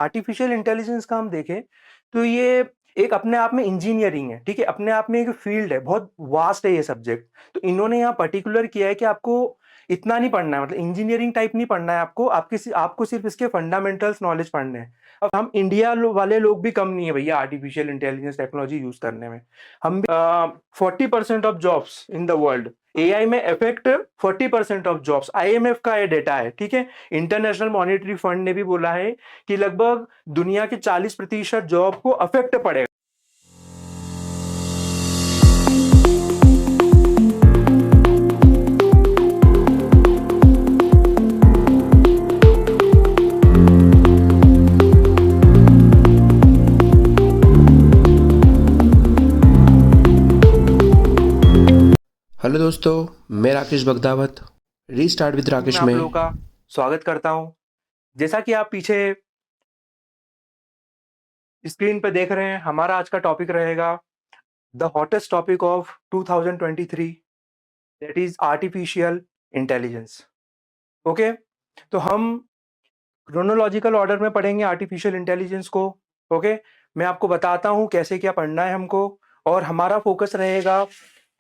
Artificial intelligence का हम देखें तो ये एक अपने आप में इंजीनियरिंग है, ठीक है? अपने आप में एक फील्ड है, बहुत वास्ट है ये सब्जेक्ट। तो इन्होंने यहाँ पर्टिकुलर किया है कि आपको इतना नहीं पढ़ना है, मतलब इंजीनियरिंग टाइप नहीं पढ़ना है आपको, आपको सिर्फ इसके फंडामेंटल्स नॉलेज पढ़ने हैं। अब हम इंडिया वाले लोग भी कम नहीं है भैया आर्टिफिशियल इंटेलिजेंस टेक्नोलॉजी यूज करने में। हम 40% of jobs in the world AI में अफेक्ट 40% ऑफ जॉब्स, आईएमएफ का ये डेटा है, ठीक है? इंटरनेशनल मॉनेटरी फंड ने भी बोला है कि लगभग दुनिया के 40% जॉब को अफेक्ट पड़ेगा। हेलो दोस्तों, मैं राकेश बगदावत रीस्टार्ट विद मैं राकेश आप में लोगों का स्वागत करता हूं। जैसा कि आप पीछे स्क्रीन पे देख रहे हैं, हमारा आज का टॉपिक रहेगा the hottest topic of 2023, that is artificial intelligence. Okay, तो हम क्रोनोलॉजिकल ऑर्डर में पढ़ेंगे आर्टिफिशियल इंटेलिजेंस को। ओके, मैं आपको बताता हूं कैसे क्या पढ़ना है हमको, और हमारा फोकस रहेगा,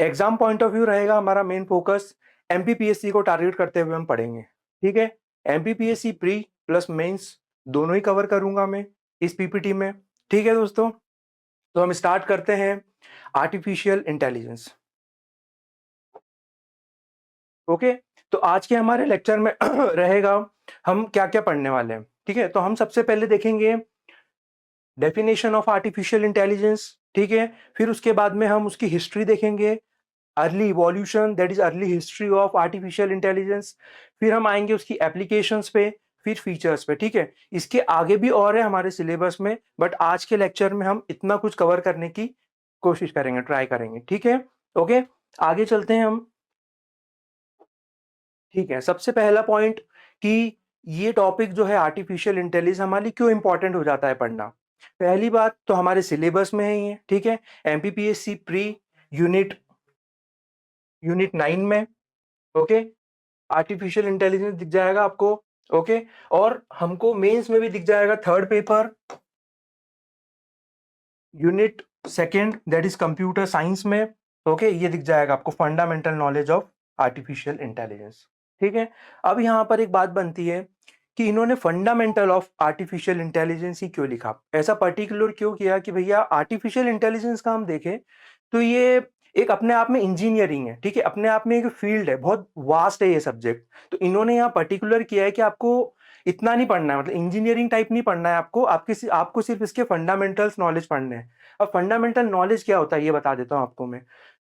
एग्जाम पॉइंट ऑफ व्यू रहेगा हमारा मेन फोकस एमपीपीएससी को टारगेट करते हुए हम पढ़ेंगे। ठीक है, एमपीपीएससी प्री प्लस मेंस दोनों ही कवर करूंगा मैं इस पीपीटी में। ठीक है दोस्तों, तो हम स्टार्ट करते हैं आर्टिफिशियल इंटेलिजेंस। ओके, तो आज के हमारे लेक्चर में रहेगा हम क्या क्या पढ़ने वाले हैं। ठीक है, तो हम सबसे पहले देखेंगे डेफिनेशन ऑफ आर्टिफिशियल इंटेलिजेंस, ठीक है? फिर उसके बाद में हम उसकी हिस्ट्री देखेंगे, early evolution, that is early history of artificial intelligence. फिर हम आएंगे उसकी एप्लीकेशंस पे, फिर फीचर्स पे। ठीक है, इसके आगे भी और है हमारे सिलेबस में, बट आज के लेक्चर में हम इतना कुछ कवर करने की कोशिश करेंगे, ट्राई करेंगे। ठीक है, ओके, आगे चलते हैं हम। ठीक है, सबसे पहला पॉइंट कि ये टॉपिक जो है आर्टिफिशियल इंटेलिजेंस हमारे लिए क्यों इंपॉर्टेंट हो जाता है पढ़ना। पहली बात तो हमारे सिलेबस में है ये, ठीक है? एमपीपीएससी प्री यूनिट यूनिट 9 में, ओके, आर्टिफिशियल इंटेलिजेंस दिख जाएगा आपको। ओके, और हमको मेंस में भी दिख जाएगा third paper unit second, that is computer science में। ओके, ये दिख जाएगा आपको fundamental knowledge of artificial intelligence. ठीक है, अब यहां पर एक बात बनती है कि इन्होंने फंडामेंटल ऑफ आर्टिफिशियल इंटेलिजेंस ही क्यों लिखा, ऐसा पर्टिकुलर क्यों किया कि भैया आर्टिफिशियल इंटेलिजेंस का हम देखें तो ये एक अपने आप में इंजीनियरिंग है, ठीक है? अपने आप में एक फील्ड है, बहुत वास्ट है ये सब्जेक्ट। तो इन्होंने यहाँ पर्टिकुलर किया है कि आपको इतना नहीं पढ़ना है, मतलब इंजीनियरिंग टाइप नहीं पढ़ना है आपको, आपको सिर्फ इसके फंडामेंटल्स नॉलेज पढ़ने हैं। अब फंडामेंटल नॉलेज क्या होता है ये बता देता हूँ आपको मैं।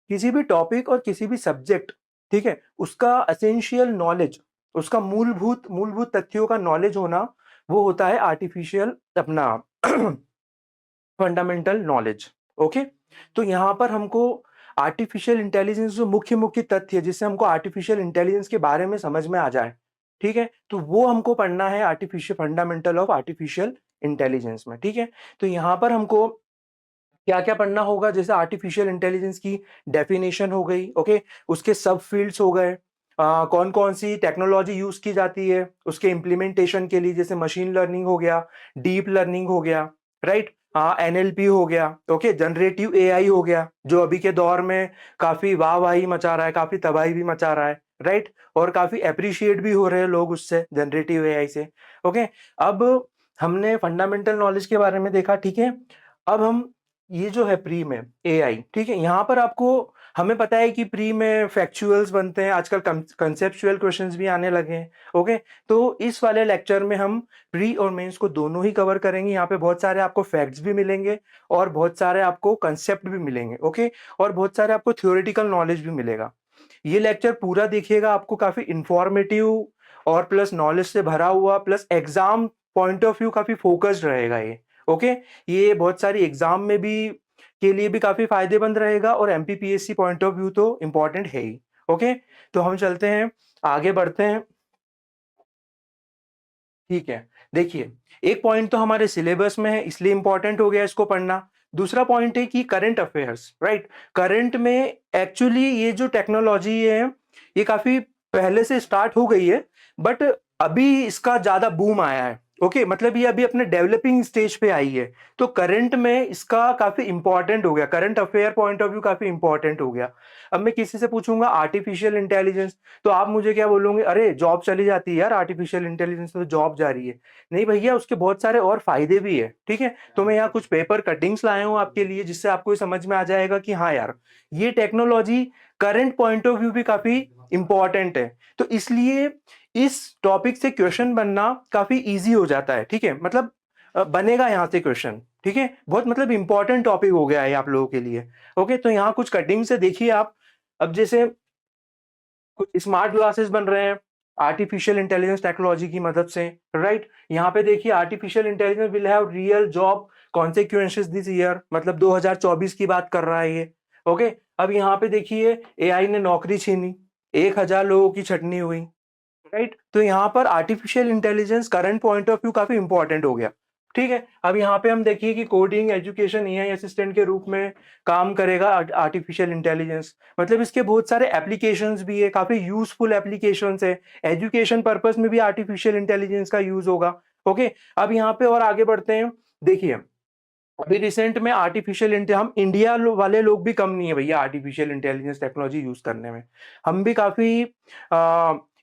किसी भी टॉपिक और किसी भी सब्जेक्ट, ठीक है, उसका एसेंशियल नॉलेज, उसका मूलभूत मूलभूत तथ्यों का नॉलेज होना, वो होता है आर्टिफिशियल अपना फंडामेंटल नॉलेज। ओके, तो यहाँ पर हमको आर्टिफिशियल इंटेलिजेंस जो मुख्य मुख्य तथ्य जिससे हमको आर्टिफिशियल इंटेलिजेंस के बारे में समझ में आ जाए, ठीक है, तो वो हमको पढ़ना है artificial fundamental of artificial intelligence में। ठीक है, तो यहाँ पर हमको क्या क्या पढ़ना होगा, जैसे आर्टिफिशियल इंटेलिजेंस की डेफिनेशन हो गई, ओके, उसके सब फील्ड्स हो गए, कौन कौन सी टेक्नोलॉजी यूज की जाती है उसके इम्प्लीमेंटेशन के लिए, जैसे मशीन लर्निंग हो गया, डीप लर्निंग हो गया, राइट, हाँ, एनएलपी हो गया, ओके, जनरेटिव एआई हो गया, जो अभी के दौर में काफी वाहवाही मचा रहा है, काफी तबाही भी मचा रहा है, राइट, और काफी अप्रिशिएट भी हो रहे हैं लोग उससे, जनरेटिव एआई से। ओके, अब हमने फंडामेंटल नॉलेज के बारे में देखा, ठीक है? अब हम ये जो है प्री में एआई, ठीक है, यहाँ पर आपको, हमें पता है कि प्री में फैक्चुअल्स बनते हैं, आजकल कंसेप्चुअल क्वेश्चंस भी आने लगे हैं। ओके, तो इस वाले लेक्चर में हम प्री और मेंस को दोनों ही कवर करेंगे। यहाँ पे बहुत सारे आपको फैक्ट्स भी मिलेंगे और बहुत सारे आपको कंसेप्ट भी मिलेंगे, ओके, और बहुत सारे आपको थ्योरेटिकल नॉलेज भी मिलेगा। ये लेक्चर पूरा देखिएगा, आपको काफी इंफॉर्मेटिव और प्लस नॉलेज से भरा हुआ, plus exam point of view काफी फोकस्ड रहेगा ये। ओके, ये बहुत सारी एग्जाम में भी के लिए भी काफी फायदेमंद रहेगा, और एमपीपीएससी पॉइंट ऑफ व्यू तो इंपॉर्टेंट है ही। ओके, तो हम चलते हैं, आगे बढ़ते हैं। ठीक है, देखिए, एक पॉइंट तो हमारे सिलेबस में है इसलिए इंपॉर्टेंट हो गया इसको पढ़ना। दूसरा पॉइंट है कि करंट अफेयर्स, राइट, करंट में एक्चुअली ये जो टेक्नोलॉजी है ये काफी पहले से स्टार्ट हो गई है, बट अभी इसका ज्यादा बूम आया है। ओके, मतलब ये अभी अपने डेवलपिंग स्टेज पे आई है, तो करंट में इसका काफी इंपॉर्टेंट हो गया, current affair point of view काफी इंपॉर्टेंट हो गया। अब मैं किसी से पूछूंगा आर्टिफिशियल इंटेलिजेंस, तो आप मुझे क्या बोलोगे, अरे जॉब चली जाती है यार, आर्टिफिशियल इंटेलिजेंस तो जॉब जा रही है। नहीं भैया, उसके बहुत सारे और फायदे भी है, ठीक है। तो मैं यहाँ कुछ पेपर कटिंग्स लाया हूँ आपके लिए, जिससे आपको ये समझ में आ जाएगा कि हाँ यार, ये technology current point of view भी काफी इंपॉर्टेंट है। तो इसलिए इस टॉपिक से क्वेश्चन बनना काफी इजी हो जाता है, ठीक है। मतलब बनेगा यहाँ से क्वेश्चन, ठीक है। बहुत मतलब इंपॉर्टेंट टॉपिक हो गया है आप लोगों के लिए। ओके, तो यहाँ कुछ कटिंग से देखिए आप। अब जैसे कुछ स्मार्ट ग्लासेस बन रहे हैं आर्टिफिशियल इंटेलिजेंस टेक्नोलॉजी की मदद से, राइट। यहाँ पे देखिए artificial intelligence will have real job consequences this year, मतलब 2024 की बात कर रहा है ये। ओके, अब यहाँ पे देखिए एआई ने नौकरी छीनी, 1000 लोगों की छटनी हुई, राइट। तो यहाँ पर artificial intelligence current point of view काफी इंपॉर्टेंट हो गया, ठीक है। अब यहाँ पे हम देखिए कि कोडिंग एजुकेशन एआई असिस्टेंट के रूप में काम करेगा आर्टिफिशियल इंटेलिजेंस। मतलब इसके बहुत सारे एप्लीकेशंस भी है, काफी यूजफुल एप्लीकेशंस है। एजुकेशन पर्पस में भी आर्टिफिशियल इंटेलिजेंस का यूज होगा। ओके, अब यहाँ पे और आगे बढ़ते हैं। देखिए अभी रिसेंट में हम इंडिया वाले लोग भी कम नहीं है भैया आर्टिफिशियल इंटेलिजेंस टेक्नोलॉजी यूज करने में। हम भी काफी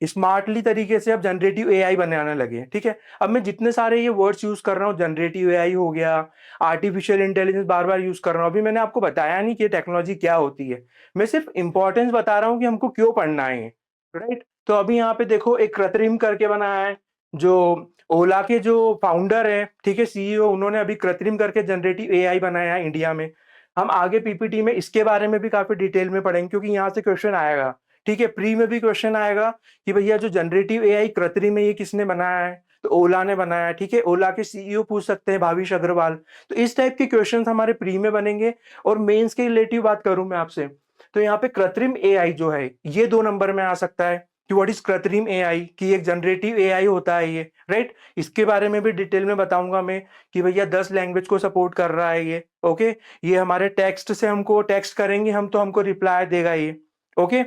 स्मार्टली तरीके से अब जनरेटिव एआई बनाने लगे हैं, ठीक है। अब मैं जितने सारे ये वर्ड्स यूज कर रहा हूँ, जनरेटिव एआई हो गया, आर्टिफिशियल इंटेलिजेंस बार बार यूज कर रहा हूँ, अभी मैंने आपको बताया नहीं कि ये टेक्नोलॉजी क्या होती है। मैं सिर्फ इंपॉर्टेंस बता रहा हूँ कि हमको क्यों पढ़ना है, राइट। तो अभी यहाँ पे देखो एक कृत्रिम करके बनाया है, जो ओला के जो फाउंडर है, ठीक है, सीईओ, उन्होंने अभी कृत्रिम करके जनरेटिव एआई बनाया है इंडिया में। हम आगे पीपीटी में इसके बारे में भी काफी डिटेल में पढ़ेंगे, क्योंकि यहाँ से क्वेश्चन आएगा, ठीक है। प्री में भी क्वेश्चन आएगा कि भैया जो जनरेटिव एआई कृत्रिम है ये किसने बनाया है, तो ओला ने बनाया है, ठीक है। ओला के सीईओ पूछ सकते हैं, भाविश अग्रवाल। तो इस टाइप के क्वेश्चंस हमारे प्री में बनेंगे। और मेंस के रिलेटिव बात करूं मैं आपसे, तो यहाँ पे कृत्रिम एआई जो है ये 2 नंबर में आ सकता है कि व्हाट इज कृत्रिम एआई, कि एक जनरेटिव एआई होता है ये, राइट। इसके बारे में भी डिटेल में बताऊंगा मैं कि भैया 10 लैंग्वेज को सपोर्ट कर रहा है ये। ओके, ये हमारे टेक्स्ट से हमको टेक्स्ट करेंगे हम तो हमको रिप्लाई देगा ये। ओके,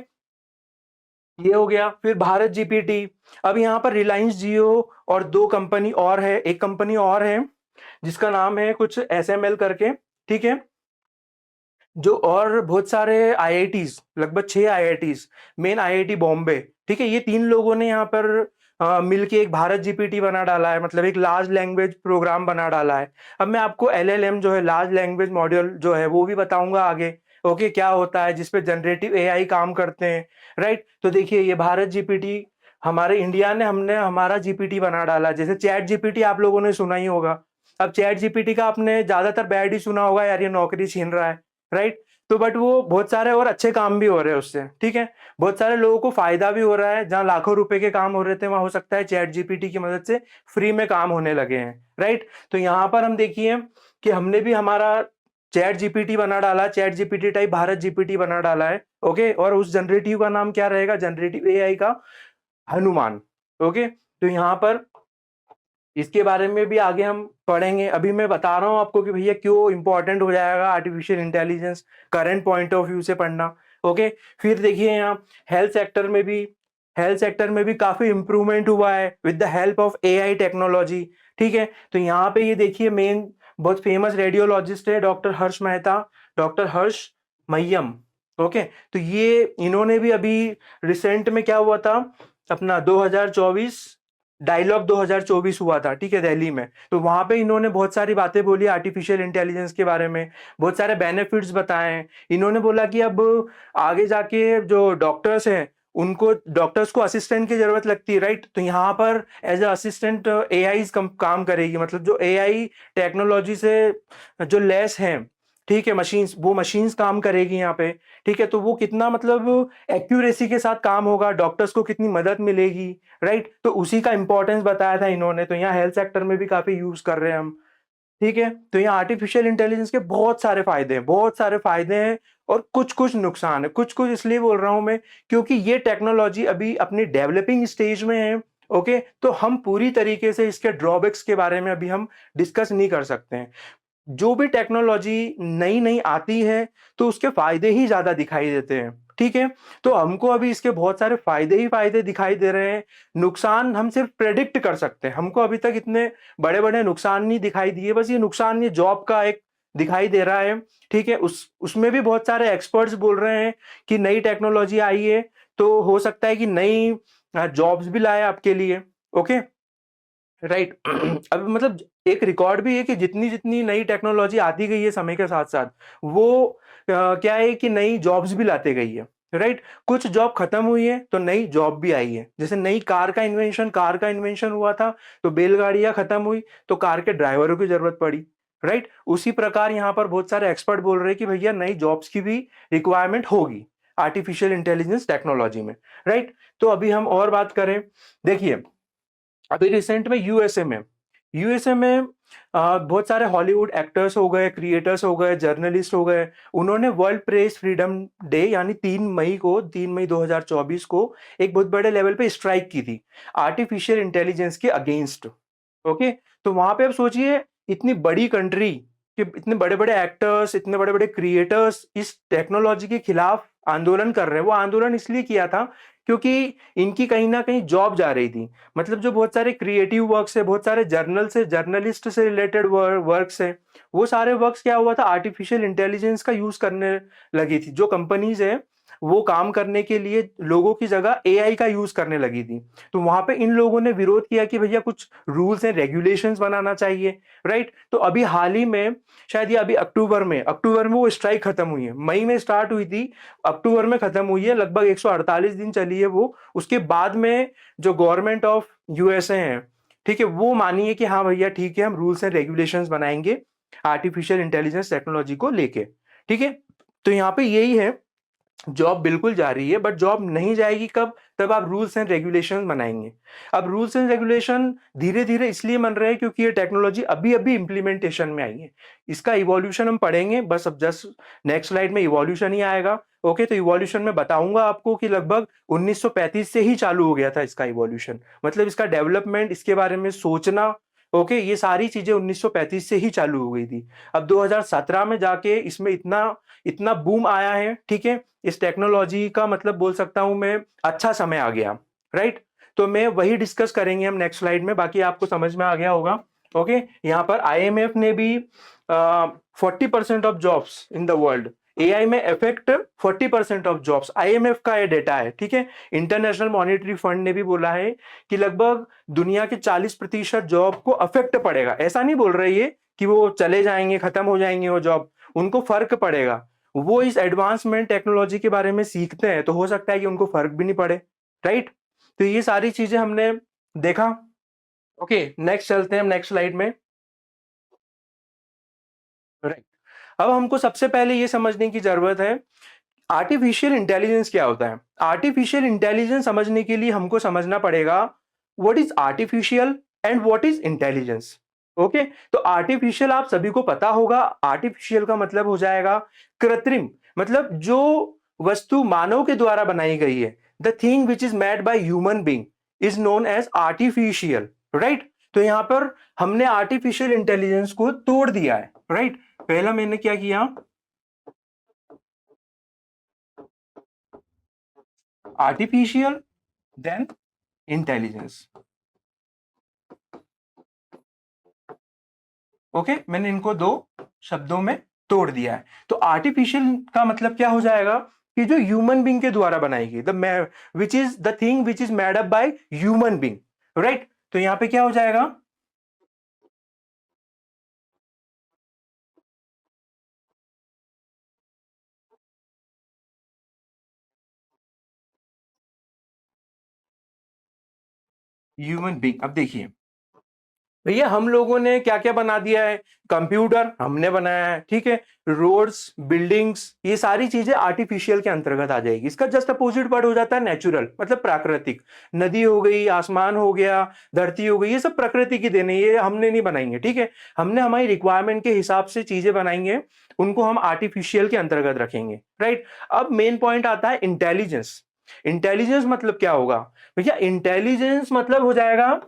ये हो गया। फिर भारत जीपीटी। अब यहाँ पर रिलायंस जियो और 2 कंपनी और है, एक कंपनी और है जिसका नाम है कुछ एसएमएल करके, ठीक है। जो और बहुत सारे आईआईटीज, लगभग 6 आईआईटीज, मेन आईआईटी बॉम्बे, ठीक है, ये 3 लोगों ने यहाँ पर मिलके एक भारत जीपीटी बना डाला है, मतलब एक लार्ज लैंग्वेज प्रोग्राम बना डाला है। अब मैं आपको एलएलएम जो है, लार्ज लैंग्वेज मॉड्यूल जो है, वो भी बताऊंगा आगे। ओके, क्या होता है जिसपे जनरेटिव एआई काम करते हैं, राइट। तो देखिए ये भारत जीपीटी, हमारे इंडिया ने हमने हमारा जीपीटी बना डाला। जैसे चैट जीपीटी आप लोगों ने सुना ही होगा। अब चैट जीपीटी का आपने ज्यादातर बैड ही सुना होगा, यार ये नौकरी छीन रहा है, राइट। तो बट वो बहुत सारे और अच्छे काम भी हो रहे हैं उससे, ठीक है। बहुत सारे लोगों को फायदा भी हो रहा है, जहां लाखों रुपए के काम हो रहे थे वहां हो सकता है चैट जीपीटी की मदद से फ्री में काम होने लगे हैं, राइट। तो यहाँ पर हम देखिए कि हमने भी हमारा चैट जीपीटी बना डाला, chat GPT type Bharat GPT बना डाला है। ओके, और उस जनरेटिव का नाम क्या रहेगा, जनरेटिव एआई का हनुमान। ओके, तो यहाँ पर इसके बारे में भी आगे हम पढ़ेंगे। अभी मैं बता रहा हूँ आपको कि भैया क्यों इंपॉर्टेंट हो जाएगा artificial intelligence current point of view से पढ़ना। ओके, फिर देखिए यहाँ हेल्थ सेक्टर में भी काफी इंप्रूवमेंट हुआ है with the help of AI technology, ठीक है। तो यहाँ पे ये देखिए मेन बहुत फेमस रेडियोलॉजिस्ट है डॉक्टर हर्ष मेहता, डॉक्टर हर्ष मय्यम। ओके, तो ये इन्होंने भी अभी रिसेंट में क्या हुआ था, अपना 2024 डायलॉग 2024 हुआ था, ठीक है, दिल्ली में। तो वहां पे इन्होंने बहुत सारी बातें बोली आर्टिफिशियल इंटेलिजेंस के बारे में, बहुत सारे बेनिफिट्स बताए हैं। इन्होंने बोला कि अब आगे जाके जो डॉक्टर्स हैं उनको, डॉक्टर्स को असिस्टेंट की जरूरत लगती है, राइट। तो यहाँ पर एज अ असिस्टेंट एआई काम करेगी, मतलब जो एआई टेक्नोलॉजी से जो लेस है, ठीक है, मशीन्स, वो मशीन्स काम करेगी यहाँ पे, ठीक है। तो वो कितना मतलब एक्यूरेसी के साथ काम होगा, डॉक्टर्स को कितनी मदद मिलेगी, राइट। तो उसी का इंपॉर्टेंस बताया था इन्होंने। तो यहाँ हेल्थ सेक्टर में भी काफी यूज कर रहे हैं हम, ठीक है। तो यहाँ आर्टिफिशियल इंटेलिजेंस के बहुत सारे फायदे हैं, बहुत सारे फायदे हैं, और कुछ कुछ नुकसान है। कुछ कुछ इसलिए बोल रहा हूं मैं क्योंकि ये टेक्नोलॉजी अभी अपनी डेवलपिंग स्टेज में है। ओके, तो हम पूरी तरीके से इसके ड्रॉबैक्स के बारे में अभी हम डिस्कस नहीं कर सकते हैं। जो भी टेक्नोलॉजी नई नई आती है तो उसके फायदे ही ज्यादा दिखाई देते हैं। ठीक है? तो हमको अभी इसके बहुत सारे फ़ायदे ही फ़ायदे दिखाई दे रहे हैं, नुकसान हम सिर्फ़ प्रेडिक्ट कर सकते हैं। हमको अभी तक इतने बड़े-बड़े नुकसान नहीं दिखाई दिए, बस ये नुकसान ये जॉब का एक दिखाई दे रहा है, ठीक है? उसमें भी बहुत सारे एक्सपर्ट्स बोल रहे हैं कि नई टेक्नोलॉजी आई है, तो हो सकता है कि नई जॉब्स भी लाए आपके लिए, ओके? राइट। अब मतलब एक रिकॉर्ड भी है कि जितनी-जितनी नई टेक्नोलॉजी आती गई है समय के साथ-साथ, वो क्या है कि नई जॉब्स भी लाते गई है, राइट? कुछ जॉब खत्म हुई है, तो नई जॉब भी आई है। जैसे नई कार का इन्वेंशन हुआ था, तो बैलगाड़ियाँ खत्म हुई, तो कार के ड्राइवरों की ज़रूरत पड़ी, राइट? उसी प्रकार यहाँ पर बहुत सारे एक्सपर्ट बोल रहे हैं कि भैया नई जॉब्स की भी रिक्वायरमेंट होगी, आर्टिफिशियल इंटेलिजेंस टेक्नोलॉजी में, राइट? तो अभी हम और बात करें, देखिए अभी रिसेंट में यूएसए में बहुत सारे हॉलीवुड एक्टर्स हो गए, क्रिएटर्स हो गए, जर्नलिस्ट हो गए, उन्होंने वर्ल्ड प्रेस फ्रीडम डे यानी 3 मई 2024 को एक बहुत बड़े लेवल पे स्ट्राइक की थी, आर्टिफिशियल इंटेलिजेंस के अगेंस्ट, ओके? तो वहाँ पे आप सोचिए इतनी बड़ी कंट्री कि इतने बड़े-बड़े एक्टर्स, इतने बड़े-बड़े क्रिएटर्स इस टेक्नोलॉजी के खिलाफ आंदोलन कर रहे हैं। वो आंदोलन इसलिए किया था क्योंकि इनकी कहीं न कहीं जॉब जा रही थी। मतलब जो बहुत सारे क्रिएटिव वर्क्स है, बहुत सारे जर्नलिस्ट से रिलेटेड वर्क्स हैं, वो सारे वर्क्स क्या हुआ था आर्टिफिशियल इंटेलिजेंस का यूज़ करने लगी थी। जो कंपनीज़ हैं, वो काम करने के लिए लोगों की जगह एआई का यूज़ करने लगी थी। तो वहाँ पे इन लोगों ने विरोध किया कि भैया कुछ रूल्स एंड रेगुलेशंस बनाना चाहिए, राइट? तो अभी हाल ही में शायद ये अभी अक्टूबर में वो स्ट्राइक खत्म हुई है। मई में स्टार्ट हुई थी, अक्टूबर में खत्म हुई है, लगभग 148 दिन चली है वो। उसके बाद में जो गवर्नमेंट ऑफ यूएसए है, ठीक है? वो मानी है कि हाँ भैया ठीक है, हम रूल्स एंड रेगुलेशंस बनाएँगे आर्टिफिशियल इंटेलिजेंस टेक्नोलॉजी को लेके, ठीक है? तो यहाँ पे यही है, जॉब बिल्कुल जा रही है, बट जॉब नहीं जाएगी कब? तब आप रूल्स एंड रेगुलेशन बनाएँगे। अब रूल्स एंड रेगुलेशन धीरे-धीरे इसलिए बन रहे हैं क्योंकि ये टेक्नोलॉजी अभी-अभी इम्प्लीमेंटेशन में आई है। इसका इवोल्यूशन हम पढ़ेंगे, बस अब जस्ट नेक्स्ट स्लाइड में इवोल्यूशन ही आएगा। ओके, तो इवोल्यूशन में बताऊँगा आपको कि लगभग 1935 से ही चालू हो गया था इसका इवोल्यूशन। मतलब इसका डेवलपमेंट, इसके बारे में सोचना, ओके, ये सारी चीज़ें 1935 से ही चालू हो गई थी। अब 2017 में जाके इसमें इतना इतना बूम आया है, ठीक है? इस टेक्नोलॉजी का मतलब बोल सकता हूँ मैं अच्छा समय आ गया, राइट? तो मैं वही डिस्कस करेंगे हम नेक्स्ट स्लाइड में, बाकी आपको समझ में आ गया होगा, ओके? यहाँ पर आईएमएफ ने भी 40% of jobs in the world AI में अफेक्ट 40% ऑफ जॉब्स, आईएमएफ का ये डेटा है, ठीक है? इंटरनेशनल मॉनेटरी फंड ने भी बोला है कि लगभग दुनिया के 40% जॉब को अफेक्ट पड़ेगा। ऐसा नहीं बोल रही है कि वो चले जाएंगे, खत्म हो जाएंगे वो जॉब, उनको फर्क पड़ेगा। वो इस एडवांसमेंट टेक्नोलॉजी के बारे में सीखते हैं, तो हो सकता है कि उनको फ़र्क भी नहीं पड़े, राइट? तो ये सारी चीज़ें हमने देखा। ओके, नेक्स्ट चलते हैं हम नेक्स्ट स्लाइड में, राइट। अब हमको सबसे पहले ये समझने की ज़रूरत है, आर्टिफिशियल इंटेलिजेंस क्या होता है? आर्टिफिशियल इंटेलिजेंस समझने के लिए हमको समझना पड़ेगा, what is artificial and what is intelligence? Okay? तो आर्टिफिशियल आप सभी को पता होगा, आर्टिफिशियल का मतलब हो जाएगा कृत्रिम, मतलब जो वस्तु मानव के द्वारा बनाई गई है, the thing which is made by human being is known as artificial, right? तो यहाँ पर हमने आर्टिफिशियल इंटेलिजेंस को तोड़ दिया है, राइट? पहला मैंने क्या किया, आर्टिफिशियल देन इंटेलिजेंस, ओके? मैंने इनको 2 शब्दों में तोड़ दिया है। तो आर्टिफिशियल का मतलब क्या हो जाएगा कि जो ह्यूमन बीइंग के द्वारा बनाई गई, which is the thing which is made up by human being, right? तो यहाँ पे क्या हो जाएगा, ह्यूमन बीइंग। अब देखिए भैया हम लोगों ने क्या-क्या बना दिया है, कंप्यूटर हमने बनाया है, ठीक है? रोड्स, बिल्डिंग्स, ये सारी चीज़ें आर्टिफिशियल के अंतर्गत आ जाएगी। इसका जस्ट अपोजिट वर्ड हो जाता है नेचुरल, मतलब प्राकृतिक। नदी हो गई, आसमान हो गया, धरती हो गई, ये सब प्रकृति की देन है, ये हमने नहीं बनाई है, ठीक है? हमने हमारी रिक्वायरमेंट के हिसाब से चीज़ें बनाई हैं, उनको हम आर्टिफिशियल के अंतर्गत रखेंगे, राइट? अब मेन पॉइंट आता है इंटेलिजेंस। इंटेलिजेंस मतलब क्या होगा? भैया इंटेलिजेंस मतलब हो जाएगा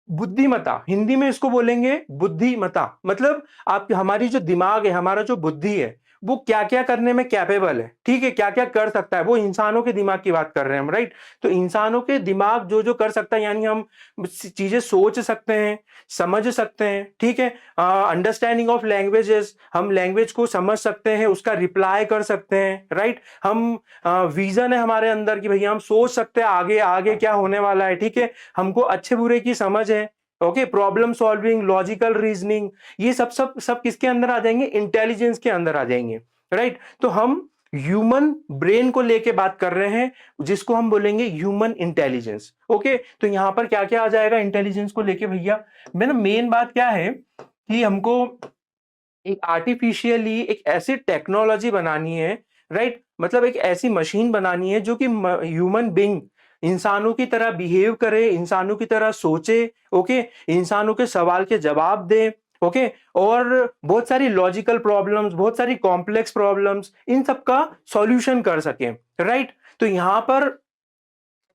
बुद्धिमत्ता, हिंदी में इसको बोलेंगे बुद्धिमत्ता। मतलब आप हमारी जो दिमाग है, हमारा जो बुद्धि है, वो क्या क्या करने में कैपेबल है, ठीक है, क्या क्या कर सकता है, वो इंसानों के दिमाग की बात कर रहे हैं हम, राइट। तो इंसानों के दिमाग जो जो कर सकता है, यानी हम चीजें सोच सकते हैं, समझ सकते हैं, ठीक है। अंडरस्टैंडिंग ऑफ लैंग्वेजेस, हम लैंग्वेज को समझ सकते हैं, उसका रिप्लाई कर सकते हैं, राइट। हम विजन है हमारे अंदर कि भैया हम सोच सकते हैं आगे आगे क्या होने वाला है, ठीक है। हमको अच्छे बुरे की समझ है, okay. Problem solving, logical reasoning, ये सब सब सब किसके अंदर आ जाएंगे, इंटेलिजेंस के अंदर आ जाएंगे, राइट। तो हम ह्यूमन ब्रेन को लेके बात कर रहे हैं, जिसको हम बोलेंगे ह्यूमन इंटेलिजेंस, ओके। तो यहां पर क्या क्या आ जाएगा इंटेलिजेंस को लेके भैया, मैंने मेन बात क्या है कि हमको एक आर्टिफिशियली एक ऐसी टेक्नोलॉजी बनानी है, राइट। मतलब एक ऐसी मशीन बनानी है जो कि ह्यूमन बीइंग, इंसानों की तरह बिहेव करे, इंसानों की तरह सोचे, ओके, इंसानों के सवाल के जवाब दे, ओके। और बहुत सारी लॉजिकल प्रॉब्लम्स, बहुत सारी कॉम्प्लेक्स प्रॉब्लम्स, इन सब का सॉल्यूशन कर सके, राइट। तो यहां पर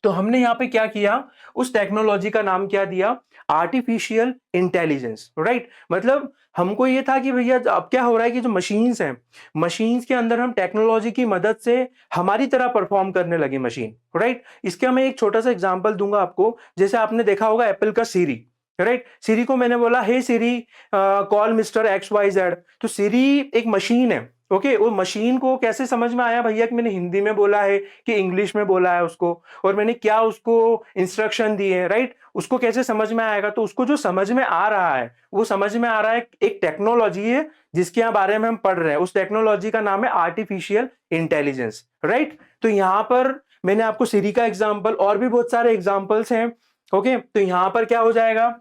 तो हमने यहां पे क्या किया, उस टेक्नोलॉजी का नाम क्या दिया, आर्टिफिशियल इंटेलिजेंस, राइट। मतलब हमको ये था कि भैया अब क्या हो रहा है कि जो मशीन्स हैं, मशीन्स के अंदर हम टेक्नोलॉजी की मदद से हमारी तरह परफॉर्म करने लगे मशीन, राइट। इसका मैं एक छोटा सा एग्जांपल दूंगा आपको। जैसे आपने देखा होगा एप्पल का सीरी, राइट। सीरी को मैंने बोला hey Siri call mister X Y Z, तो सीरी एक मशीन है, ओके। वो मशीन को कैसे समझ में आया भैया कि मैंने हिंदी में बोला है कि इंग्लिश में बोला है उसको, और मैंने क्या उसको इंस्ट्रक्शन दिए हैं, राइट। उसको कैसे समझ में आएगा, तो उसको जो समझ में आ रहा है वो समझ में आ रहा है एक टेक्नोलॉजी है जिसके यहाँ बारे में हम पढ़ रहे हैं, उस टेक्नोलॉजी का नाम है आर्टिफिशियल इंटेलिजेंस, राइट। तो यहां पर मैंने आपको सिरी का एग्जाम्पल, और भी बहुत सारे एग्जाम्पल्स हैं, ओके। तो यहां पर क्या हो जाएगा,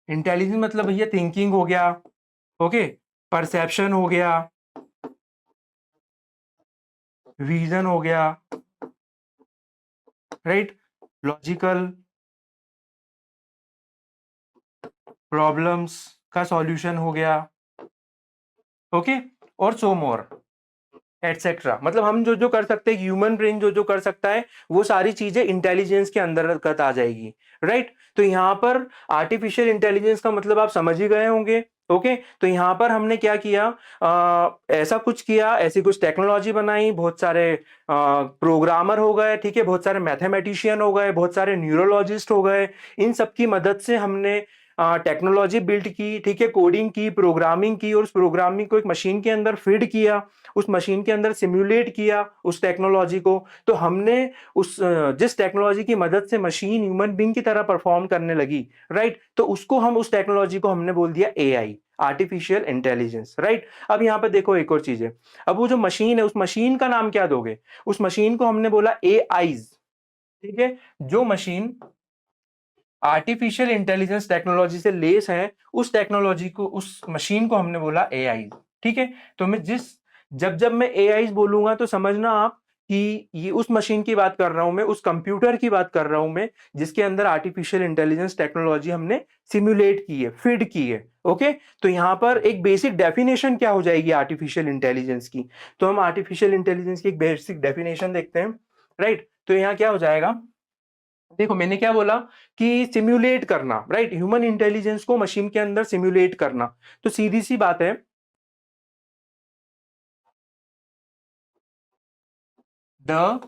इंटेलिजेंस मतलब भैया थिंकिंग हो गया, ओके, परसेप्शन हो गया, विजन हो गया, राइट, लॉजिकल प्रॉब्लम्स का सॉल्यूशन हो गया, ओके, और सो मोर एटसेट्रा। मतलब हम जो जो कर सकते हैं, ह्यूमन ब्रेन जो जो कर सकता है, वो सारी चीजें इंटेलिजेंस के अंतर्गत आ जाएगी, राइट। तो यहां पर आर्टिफिशियल इंटेलिजेंस का मतलब आप समझ ही गए होंगे, ओके। तो यहां पर हमने क्या किया, ऐसा कुछ किया, ऐसी कुछ टेक्नोलॉजी बनाई, बहुत सारे प्रोग्रामर हो गए, ठीक है, बहुत सारे मैथमेटिशियन हो गए, बहुत सारे न्यूरोलॉजिस्ट हो गए, इन सब की मदद से हमने टेक्नोलॉजी बिल्ड की, ठीक है, कोडिंग की, प्रोग्रामिंग की, और उस प्रोग्रामिंग को एक मशीन के अंदर फीड किया, उस मशीन के अंदर सिम्युलेट किया उस टेक्नोलॉजी को। तो हमने उस जिस टेक्नोलॉजी की मदद से मशीन ह्यूमन बीइंग की तरह परफॉर्म करने लगी, राइट, तो उसको हम उस टेक्नोलॉजी को हमने बोल दिया एआई, आर्टिफिशियल इंटेलिजेंस, राइट। अब यहां पर देखो एक और चीज है, अब वो जो मशीन है उस मशीन का नाम क्या दोगे, उस मशीन को हमने बोला एआईज, ठीक है। जो मशीन आर्टिफिशियल इंटेलिजेंस टेक्नोलॉजी से लेस है, उस टेक्नोलॉजी को, उस मशीन को हमने बोला एआई, ठीक है। तो मैं जब जब मैं एआई बोलूंगा तो समझना आप कि ये उस मशीन की बात कर रहा हूं मैं, उस कंप्यूटर की बात कर रहा हूं मैं, जिसके अंदर आर्टिफिशियल इंटेलिजेंस टेक्नोलॉजी हमने सिम्युलेट की है, फीड की है, ओके। तो यहां पर एक बेसिक डेफिनेशन क्या हो जाएगी आर्टिफिशियल इंटेलिजेंस की, तो हम आर्टिफिशियल इंटेलिजेंस की एक बेसिक डेफिनेशन देखते हैं, राइट। तो यहां क्या हो जाएगा, देखो मैंने क्या बोला कि सिम्युलेट करना, राइट, ह्यूमन इंटेलिजेंस को मशीन के अंदर सिम्युलेट करना। तो सीधी सी बात है, द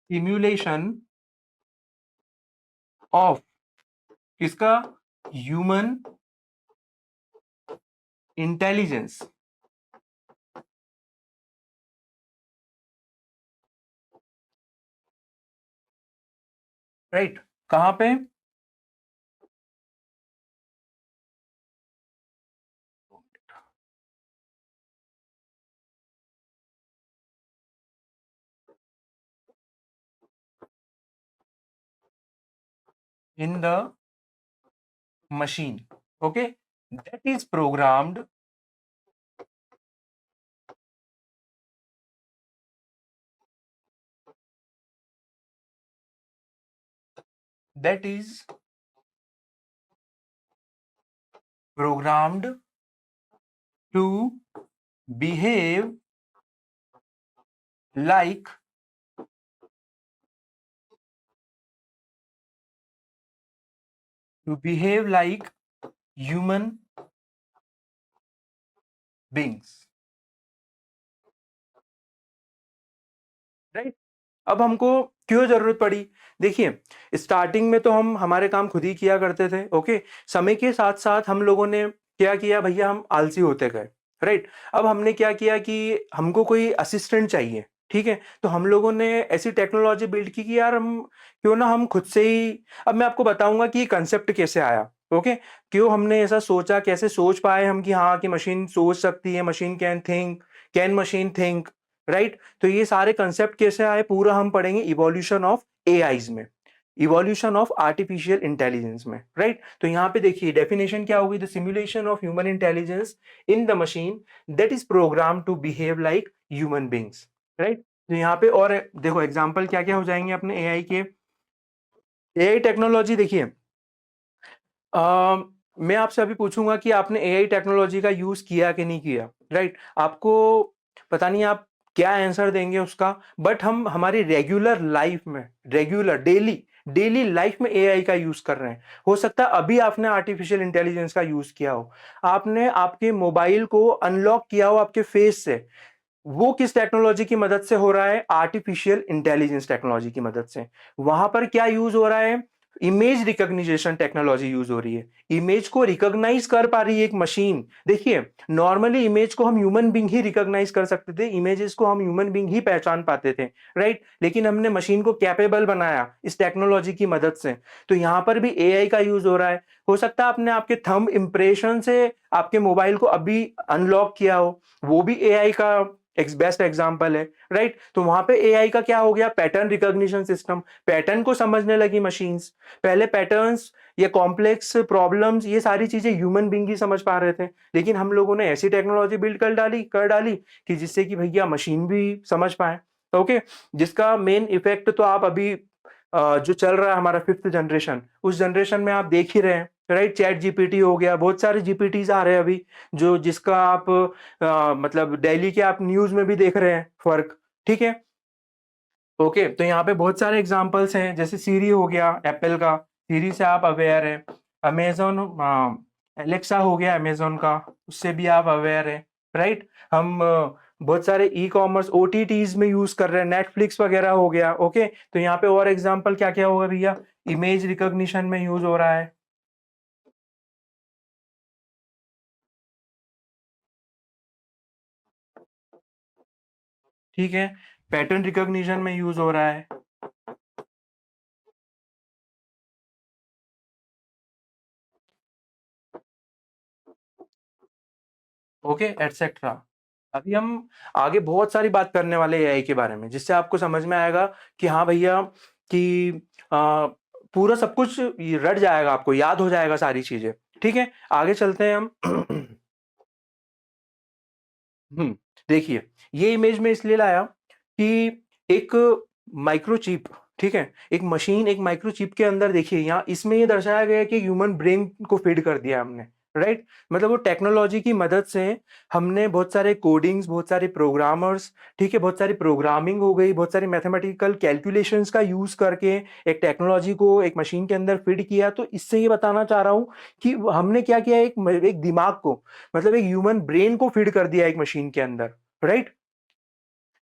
सिम्युलेशन ऑफ किसका, ह्यूमन इंटेलिजेंस, राइट। कहां पे, in the machine, okay, that is programmed, that is programmed to behave like to behave like human beings, right. अब हमको क्यों जरूरत पड़ी? देखिए, स्टार्टिंग में तो हम हमारे काम खुद ही किया करते थे, ओके। समय के साथ साथ हम लोगों ने क्या किया भैया, हम आलसी होते गए, राइट। अब हमने क्या किया कि हमको कोई असिस्टेंट चाहिए, ठीक है। तो हम लोगों ने ऐसी टेक्नोलॉजी बिल्ड की कि यार हम क्यों ना हम खुद से ही। अब मैं आपको बताऊंगा कि कंसेप्ट कैसे आया, ओके। क्यों हमने ऐसा सोचा, कैसे सोच पाए हम कि हाँ कि मशीन सोच सकती है, machine can think, can machine think, right. तो ये सारे कंसेप्ट कैसे आए पूरा हम पढ़ेंगे इवोल्यूशन ऑफ एआईज में, इवोल्यूशन ऑफ आर्टिफिशियल इंटेलिजेंस में, राइट। तो यहाँ पे देखिए डेफिनेशन क्या होगी, the simulation of human intelligence in the machine that is program to behave like human beings, right. तो यहाँ पे और देखो एग्जाम्पल क्या क्या हो जाएंगे अपने एआई के। एआई टेक्नोलॉजी देखिए, मैं आपसे अभी पूछूंगा कि आपने एआई टेक्नोलॉजी का यूज किया कि नहीं किया, राइट। आपको पता नहीं आप क्या आंसर देंगे उसका, बट हम हमारी रेगुलर लाइफ में, रेगुलर डेली डेली लाइफ में एआई का यूज कर रहे हैं। हो सकता है अभी आपने आर्टिफिशियल इंटेलिजेंस का यूज किया हो, आपने आपके मोबाइल को अनलॉक किया हो आपके फेस से। वो किस टेक्नोलॉजी की मदद से हो रहा है? आर्टिफिशियल इंटेलिजेंस टेक्नोलॉजी की मदद से। वहां पर क्या यूज हो रहा है? इमेज रिकॉग्निशन टेक्नोलॉजी यूज हो रही है। इमेज को रिकॉग्नाइज कर पा रही है एक मशीन। देखिए, नॉर्मली इमेज को हम ह्यूमन बींग ही रिकॉग्नाइज कर सकते थे, इमेजेस को हम ह्यूमन बींग ही पहचान पाते थे, राइट। लेकिन हमने मशीन को कैपेबल बनाया इस टेक्नोलॉजी की मदद से। तो यहां पर भी एआई का यूज हो रहा है। हो सकता है आपने आपके थंब इंप्रेशन से आपके मोबाइल को अभी अनलॉक किया हो, वो भी एआई का एक बेस्ट एग्जांपल है, राइट। तो वहां पे एआई का क्या हो गया? पैटर्न रिकॉग्निशन सिस्टम, पैटर्न को समझने लगी मशीन्स। पहले पैटर्न्स, ये कॉम्प्लेक्स प्रॉब्लम्स, ये सारी चीजें ह्यूमन बींग ही समझ पा रहे थे। लेकिन हम लोगों ने ऐसी टेक्नोलॉजी बिल्ड कर डाली कि जिससे कि भैया मशीन भी समझ पाए, ओके। जिसका मेन इफेक्ट तो आप अभी जो चल रहा है हमारा फिफ्थ जनरेशन, उस जनरेशन में आप देख ही रहे हैं, राइट। चैट जीपीटी हो गया, बहुत सारे जीपीटीज आ रहे हैं अभी, जो जिसका आप मतलब डेली के आप न्यूज में भी देख रहे हैं फर्क, ठीक है। ओके, तो यहाँ पे बहुत सारे एग्जांपल्स हैं, जैसे सीरी हो गया एप्पल का, सीरी से आप अवेयर है। अमेजोन, एलेक्सा हो गया अमेजोन का, उससे भी आप अवेयर है, राइट। हम बहुत सारे ई कॉमर्स ओटीटीज में यूज कर रहे हैं, नेटफ्लिक्स वगैरह हो गया, ओके। तो यहाँ पे और एग्जांपल क्या क्या होगा भैया? इमेज रिकॉग्निशन में यूज हो रहा है, ठीक है। पैटर्न रिकॉग्निशन में यूज हो रहा है, ओके, एटसेट्रा। अभी हम आगे बहुत सारी बात करने वाले एआई के बारे में, जिससे आपको समझ में आएगा कि हाँ भैया कि पूरा सब कुछ ये रट जाएगा, आपको याद हो जाएगा सारी चीजें, ठीक है। आगे चलते हैं हम। देखिए, ये इमेज में इसलिए लाया कि एक माइक्रोचिप, ठीक है, एक मशीन एक माइक्रोचिप के अंदर, देखिए यहाँ इसमें ये दर्शाया गया है कि ह्यूमन ब्रेन को फीड कर दिया हमने, राइट। मतलब वो टेक्नोलॉजी की मदद से हमने बहुत सारे कोडिंग्स, बहुत सारे प्रोग्रामर्स, ठीक है, बहुत सारी प्रोग्रामिंग हो गई, बहुत सारी मैथमेटिकल कैलकुलेशंस का यूज करके एक टेक्नोलॉजी को एक मशीन के अंदर फीड किया। तो इससे ये बताना चाह रहा हूं कि हमने क्या किया, एक दिमाग को, मतलब एक ह्यूमन ब्रेन को फीड कर दिया एक मशीन के अंदर, राइट,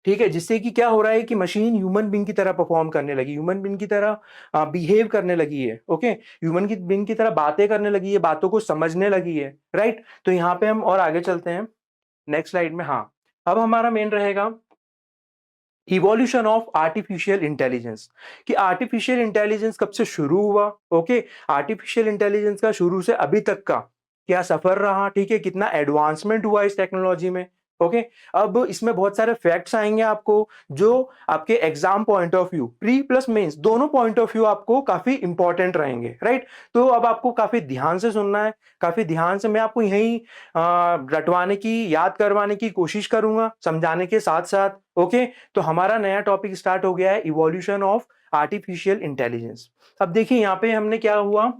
ठीक है। जिससे कि क्या हो रहा है कि मशीन ह्यूमन बीइंग की तरह परफॉर्म करने लगी, ह्यूमन बीइंग की तरह बिहेव करने लगी है, ओके। ह्यूमन की बीइंग की तरह बातें करने लगी है, बातों को समझने लगी है, राइट। तो यहाँ पे हम और आगे चलते हैं नेक्स्ट स्लाइड में। हाँ, अब हमारा मेन रहेगा इवोल्यूशन ऑफ आर्टिफिशियल इंटेलिजेंस, कि आर्टिफिशियल इंटेलिजेंस कब से शुरू हुआ, ओके। आर्टिफिशियल इंटेलिजेंस का शुरू से अभी तक का क्या सफर रहा, ठीक है, कितना एडवांसमेंट हुआ इस टेक्नोलॉजी में, ओके। अब इसमें बहुत सारे फैक्ट्स आएंगे आपको, जो आपके exam point of view, pre plus mains दोनों पॉइंट ऑफ व्यू आपको काफी इंपॉर्टेंट रहेंगे, राइट। तो अब आपको काफी ध्यान से सुनना है, काफी ध्यान से। मैं आपको यही रटवाने की, याद करवाने की कोशिश करूंगा, समझाने के साथ साथ, ओके। तो हमारा नया टॉपिक स्टार्ट हो गया है, इवोल्यूशन ऑफ आर्टिफिशियल इंटेलिजेंस। अब देखिए यहाँ पे हमने क्या हुआ,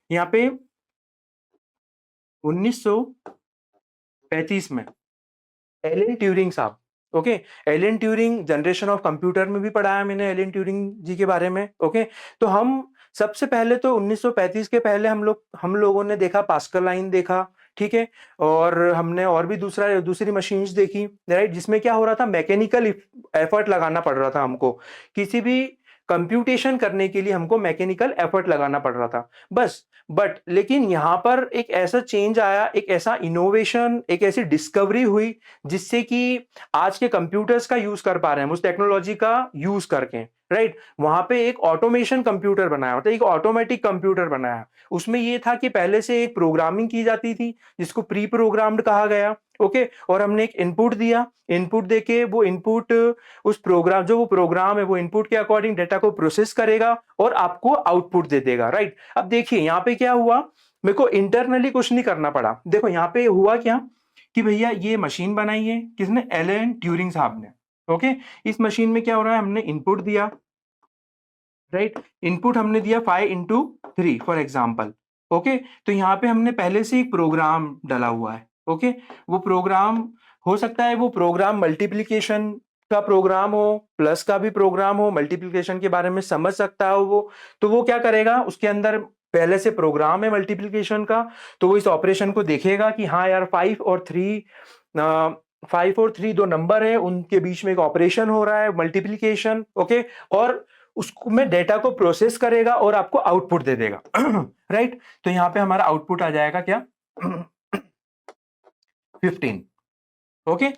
यहाँ पे 1935 में एलन ट्यूरिंग साहब, okay. Alan Turing generation of computer में भी पढ़ाया मैंने एलन ट्यूरिंग जी के बारे में, ओके। तो हम सबसे पहले तो 1935 के पहले हम लोगों ने देखा पास्कल लाइन देखा, ठीक है? और हमने और भी दूसरी मशीन्स देखी, राइट? जिसमें क्या हो रहा था, मैकेनिकल एफर्ट लगाना पड़ रहा था हमको। किसी भी कंप्यूटेशन करने के लिए हमको मैकेनिकल एफर्ट लगाना पड़ रहा था, बस। बट लेकिन यहाँ पर एक ऐसा चेंज आया, एक ऐसा इनोवेशन, एक ऐसी डिस्कवरी हुई जिससे कि आज के कंप्यूटर्स का यूज कर पा रहे हैं, उस टेक्नोलॉजी का यूज करके, राइट? वहां पे एक ऑटोमेशन कंप्यूटर बनाया, मतलब एक ऑटोमेटिक कंप्यूटर बनाया। उसमें ये था कि पहले से एक प्रोग्रामिंग की जाती थी जिसको प्री प्रोग्राम्ड कहा गया, ओके? और हमने एक इनपुट दिया, इनपुट देके वो इनपुट उस प्रोग्राम, जो वो प्रोग्राम है, वो इनपुट के अकॉर्डिंग डेटा को प्रोसेस करेगा और आपको आउटपुट दे देगा, राइट? अब देखिए यहाँ पे क्या हुआ, मेरे को इंटरनली कुछ नहीं करना पड़ा। देखो यहाँ पे हुआ क्या कि भैया ये मशीन बनाई है किसने? एलन ट्यूरिंग साहब ने, ओके? इस मशीन में क्या हो रहा है, हमने इनपुट दिया, राइट? इनपुट हमने दिया 5 into 3 फॉर एग्जाम्पल, ओके? तो यहाँ पे हमने पहले से एक प्रोग्राम डाला हुआ है, ओके? वो प्रोग्राम हो सकता है, वो प्रोग्राम मल्टीप्लिकेशन का प्रोग्राम हो, प्लस का भी प्रोग्राम हो, मल्टीप्लिकेशन के बारे में समझ सकता हो वो। तो वो क्या करेगा, उसके अंदर पहले से प्रोग्राम है मल्टीप्लिकेशन का, तो वो इस ऑपरेशन को देखेगा कि हाँ यार 5 और 3 दो नंबर है, उनके बीच में एक ऑपरेशन हो रहा है, मल्टीप्लिकेशन, ओके? और उसको में डेटा को प्रोसेस करेगा और आपको आउटपुट दे देगा, राइट? तो यहाँ पे हमारा आउटपुट आ जाएगा क्या? 15, ओके?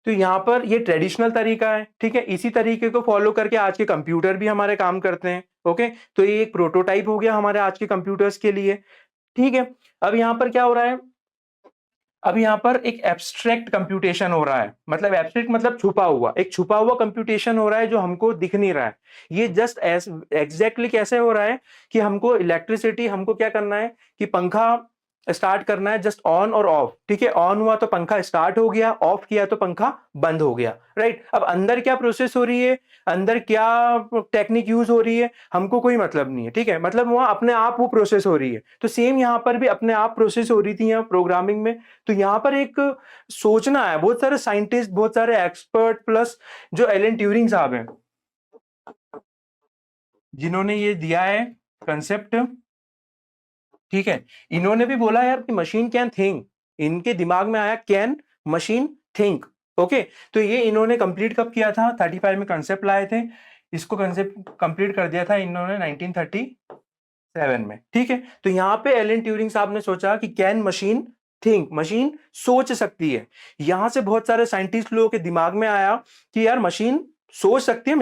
तो यहाँ पर ये ट्रेडिशनल तरीका है, ठीक है? इसी तरीके को फॉलो करके आज के कंप्यूटर भी हमारे काम करते हैं, ओके? तो ये एक प्रोटोटाइप हो गया हमारे आज के कंप्यूटर्स के लिए, ठीक है? अब यहाँ पर क्या हो रहा है, अब यहाँ पर एक एब्स्ट्रैक्ट कंप्यूटेशन हो रहा है, मतलब एब्स्ट्रैक्ट मतलब छुपा हुआ, एक छुपा हुआ कंप्यूटेशन हो रहा है जो हमको दिख नहीं रहा है। ये जस्ट एग्जैक्टली कैसे हो रहा है कि हमको इलेक्ट्रिसिटी, हमको क्या करना है कि पंखा स्टार्ट करना है, जस्ट ऑन और ऑफ, ठीक है? ऑन हुआ तो पंखा स्टार्ट हो गया, ऑफ किया तो पंखा बंद हो गया, राइट? अब अंदर क्या प्रोसेस हो रही है, अंदर क्या टेक्निक यूज हो रही है, हमको कोई मतलब नहीं है, ठीक है? मतलब वहां अपने आप वो प्रोसेस हो रही है। तो सेम यहाँ पर भी अपने आप प्रोसेस हो रही थी यहाँ प्रोग्रामिंग में। तो यहाँ पर एक सोचना है, बहुत सारे साइंटिस्ट, बहुत सारे एक्सपर्ट, प्लस जो एलन ट्यूरिंग साहब हैं, जिन्होंने ये दिया है कंसेप्ट, ठीक है? इन्होंने भी बोला यार कि मशीन कैन थिंक, इनके दिमाग में आया कैन मशीन थिंक, ओके? तो ये इन्होंने कंप्लीट कब किया था? 35 में कंसेप्ट लाए थे, इसको कंसेप्ट कंप्लीट कर दिया था इन्होंने 1937 में, ठीक है? तो यहाँ पे एलन ट्यूरिंग साहब ने सोचा कि कैन मशीन थिंक, मशीन सोच सकती है। यहां से बहुत सारे साइंटिस्ट लोगों के दिमाग में आया कि यार मशीन सोच सकती है,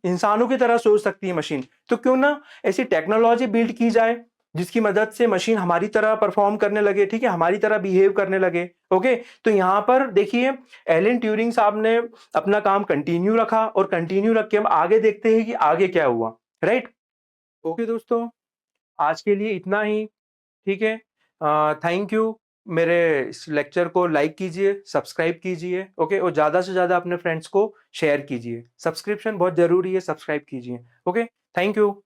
इंसानों की तरह सोच सकती है मशीन, तो क्यों ना ऐसी टेक्नोलॉजी बिल्ड की जाए जिसकी मदद से मशीन हमारी तरह परफॉर्म करने लगे, ठीक है? हमारी तरह बिहेव करने लगे, ओके? तो यहां पर देखिए एलन ट्यूरिंग साहब ने अपना काम कंटिन्यू रखा, और कंटिन्यू रख के हम आगे देखते हैं कि आगे क्या हुआ, राइट? ओके दोस्तों, आज के लिए इतना ही, ठीक है? Thank you. मेरे इस लेक्चर को लाइक कीजिए, सब्सक्राइब कीजिए, ओके? और ज़्यादा से ज़्यादा अपने फ्रेंड्स को शेयर कीजिए। सब्सक्रिप्शन बहुत ज़रूरी है, सब्सक्राइब कीजिए, ओके? Thank you.